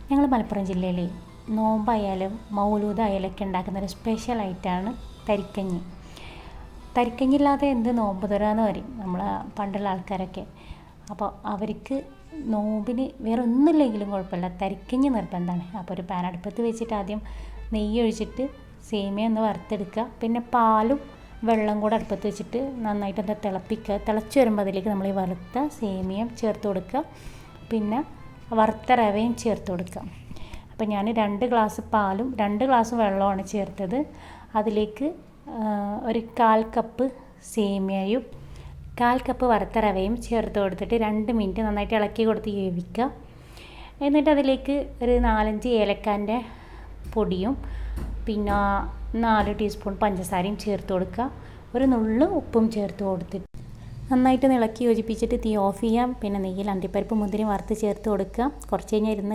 ഞങ്ങൾ മലപ്പുറം ജില്ലയിൽ നോമ്പായാലും മൗലൂദായാലൊക്കെ ഉണ്ടാക്കുന്ന ഒരു സ്പെഷ്യൽ ഐറ്റമാണ് തരിക്കഞ്ഞി. തരിക്കഞ്ഞി ഇല്ലാതെ എന്ത് നോമ്പ് തുറാന്ന് പറയും നമ്മളെ പണ്ടുള്ള ആൾക്കാരൊക്കെ. അപ്പോൾ അവർക്ക് നോമ്പിന് വേറെ ഒന്നുമില്ലെങ്കിലും കുഴപ്പമില്ല, തരിക്കഞ്ഞി നിർബന്ധമാണ്. അപ്പോൾ ഒരു പാൻ അടുപ്പത്ത് വെച്ചിട്ട് ആദ്യം നെയ്യ് ഒഴിച്ചിട്ട് സേമിയ ഒന്ന് വറുത്തെടുക്കുക. പിന്നെ പാലും വെള്ളം കൂടെ അടുപ്പത്ത് വെച്ചിട്ട് നന്നായിട്ടൊന്ന് തിളപ്പിക്കുക. തിളച്ച് വരുമ്പോൾ അതിലേക്ക് നമ്മൾ ഈ വറുത്ത സേമിയയും ചേർത്ത് കൊടുക്കുക. പിന്നെ വറുത്ത റവയും ചേർത്ത് കൊടുക്കുക. അപ്പോൾ ഞാൻ 2 ഗ്ലാസ് പാലും 2 ഗ്ലാസ് വെള്ളമാണ് ചേർത്തത്. അതിലേക്ക് ഒരു 1/4 കപ്പ് സേമിയയും 1/4 കപ്പ് വറുത്ത റവയും ചേർത്ത് കൊടുത്തിട്ട് 2 മിനിറ്റ് നന്നായിട്ട് ഇളക്കി കൊടുത്ത് വേവിക്കുക. എന്നിട്ട് അതിലേക്ക് ഒരു 4-5 ഏലക്കാൻ്റെ പൊടിയും പിന്നെ 4 ടീസ്പൂൺ പഞ്ചസാരയും ചേർത്ത് കൊടുക്കുക. ഒരു നുള്ളു ഉപ്പും ചേർത്ത് കൊടുത്തിട്ട് നന്നായിട്ട് ഇളക്കി യോജിപ്പിച്ചിട്ട് തീ ഓഫ് ചെയ്യാം. പിന്നെ നെയ്യിൽ അണ്ടിപ്പരിപ്പ് മുന്തിരി വറുത്ത് ചേർത്ത് കൊടുക്കുക. കുറച്ച് കഴിഞ്ഞാൽ ഇരുന്ന്